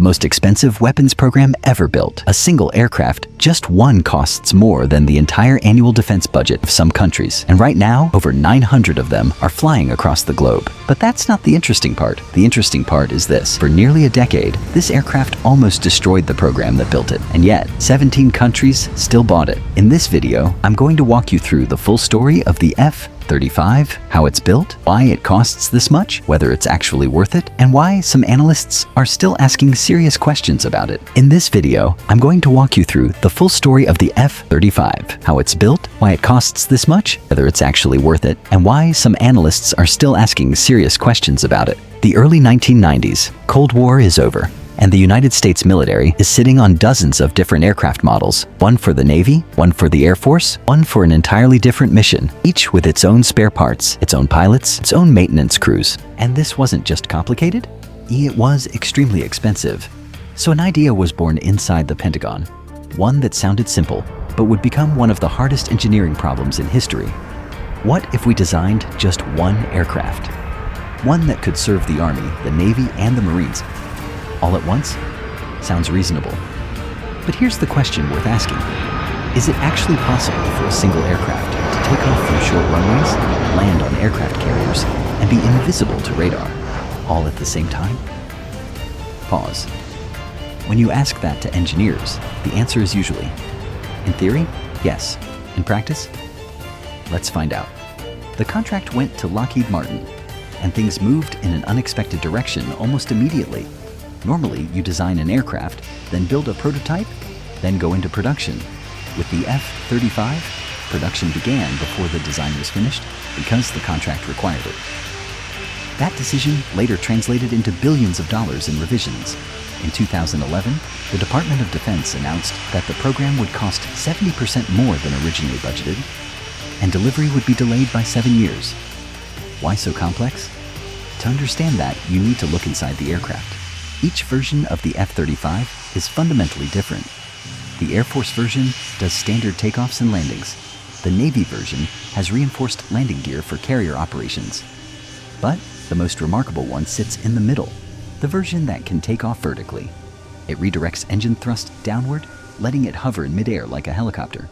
the most expensive weapons program ever built. A single aircraft, just one, costs more than the entire annual defense budget of some countries. And right now, over 900 of them are flying across the globe. But that's not the interesting part. The interesting part is this. For nearly a decade, this aircraft almost destroyed the program that built it. And yet, 17 countries still bought it. In this video, I'm going to walk you through the full story of the F-35, how it's built, why it costs this much, whether it's actually worth it, and why some analysts are still asking serious questions about it. In this video, I'm going to walk you through the full story of the F-35, how it's built, why it costs this much, whether it's actually worth it, and why some analysts are still asking serious questions about it. The early 1990s, Cold War is over, and the United States military is sitting on dozens of different aircraft models, one for the Navy, one for the Air Force, one for an entirely different mission, each with its own spare parts, its own pilots, its own maintenance crews. And this wasn't just complicated, it was extremely expensive. So an idea was born inside the Pentagon, one that sounded simple, but would become one of the hardest engineering problems in history. What if we designed just one aircraft? One that could serve the Army, the Navy, and the Marines all at once? Sounds reasonable. But here's the question worth asking. Is it actually possible for a single aircraft to take off from short runways, land on aircraft carriers, and be invisible to radar, all at the same time? Pause. When you ask that to engineers, the answer is usually, in theory, yes. In practice? Let's find out. The contract went to Lockheed Martin, and things moved in an unexpected direction almost immediately. Normally, you design an aircraft, then build a prototype, then go into production. With the F-35, production began before the design was finished because the contract required it. That decision later translated into billions of dollars in revisions. In 2011, the Department of Defense announced that the program would cost 70% more than originally budgeted, and delivery would be delayed by 7 years. Why so complex? To understand that, you need to look inside the aircraft. Each version of the F-35 is fundamentally different. The Air Force version does standard takeoffs and landings. The Navy version has reinforced landing gear for carrier operations. But the most remarkable one sits in the middle, the version that can take off vertically. It redirects engine thrust downward, letting it hover in midair like a helicopter.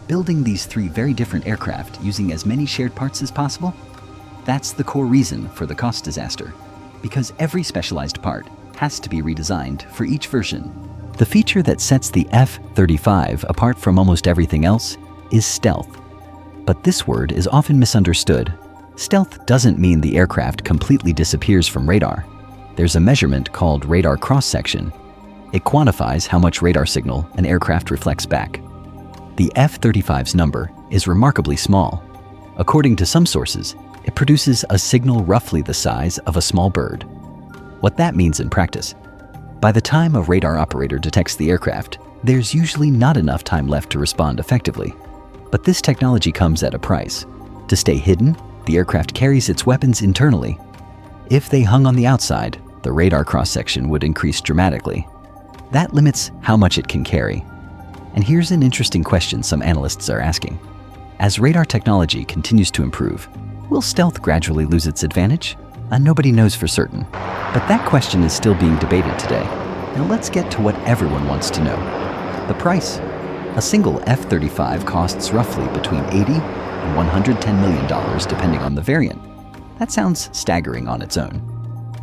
Building these three very different aircraft using as many shared parts as possible? That's the core reason for the cost disaster. Because every specialized part has to be redesigned for each version. The feature that sets the F-35 apart from almost everything else is stealth. But this word is often misunderstood. Stealth doesn't mean the aircraft completely disappears from radar. There's a measurement called radar cross-section. It quantifies how much radar signal an aircraft reflects back. The F-35's number is remarkably small. According to some sources, it produces a signal roughly the size of a small bird. What that means in practice, by the time a radar operator detects the aircraft, there's usually not enough time left to respond effectively. But this technology comes at a price. To stay hidden, the aircraft carries its weapons internally. If they hung on the outside, the radar cross-section would increase dramatically. That limits how much it can carry. And here's an interesting question some analysts are asking. As radar technology continues to improve, will stealth gradually lose its advantage? Nobody knows for certain. But that question is still being debated today. Now let's get to what everyone wants to know. The price. A single F-35 costs roughly between $80 and $110 million depending on the variant. That sounds staggering on its own.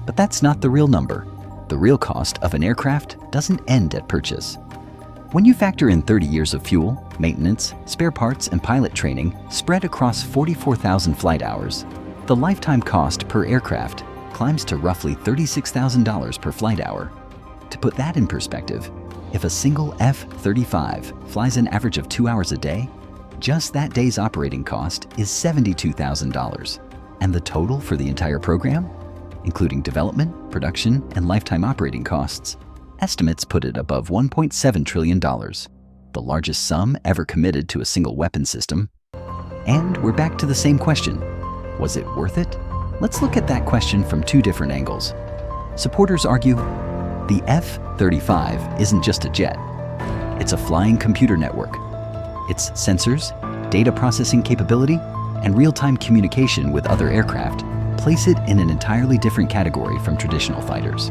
But that's not the real number. The real cost of an aircraft doesn't end at purchase. When you factor in 30 years of fuel, maintenance, spare parts, and pilot training spread across 44,000 flight hours, the lifetime cost per aircraft climbs to roughly $36,000 per flight hour. To put that in perspective, if a single F-35 flies an average of 2 hours a day, just that day's operating cost is $72,000. And the total for the entire program, including development, production, and lifetime operating costs, estimates put it above $1.7 trillion, the largest sum ever committed to a single weapon system. And we're back to the same question. Was it worth it? Let's look at that question from two different angles. Supporters argue the F-35 isn't just a jet. It's a flying computer network. Its sensors, data processing capability, and real-time communication with other aircraft place it in an entirely different category from traditional fighters.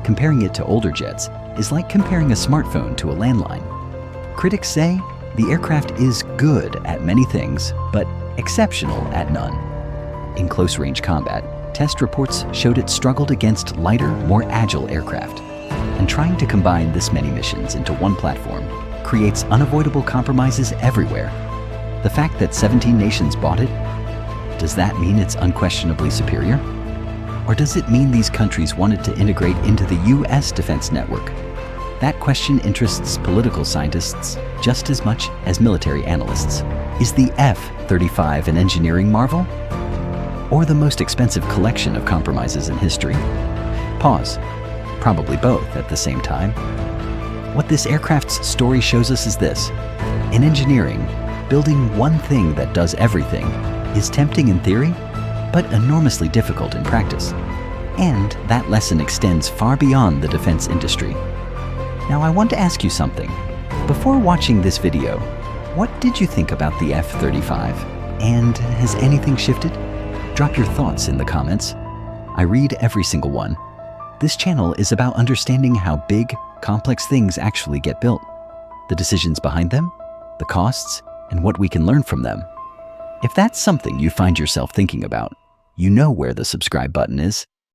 Comparing it to older jets is like comparing a smartphone to a landline. Critics say the aircraft is good at many things, but exceptional at none. In close-range combat, test reports showed it struggled against lighter, more agile aircraft. And trying to combine this many missions into one platform creates unavoidable compromises everywhere. The fact that 17 nations bought it, does that mean it's unquestionably superior? Or does it mean these countries wanted to integrate into the US defense network? That question interests political scientists just as much as military analysts. Is the F-35 an engineering marvel? Or the most expensive collection of compromises in history? Pause. Probably both at the same time. What this aircraft's story shows us is this. In engineering, building one thing that does everything is tempting in theory, but enormously difficult in practice. And that lesson extends far beyond the defense industry. Now I want to ask you something. Before watching this video, what did you think about the F-35? And has anything shifted? Drop your thoughts in the comments. I read every single one. This channel is about understanding how big, complex things actually get built, the decisions behind them, the costs, and what we can learn from them. If that's something you find yourself thinking about, you know where the subscribe button is.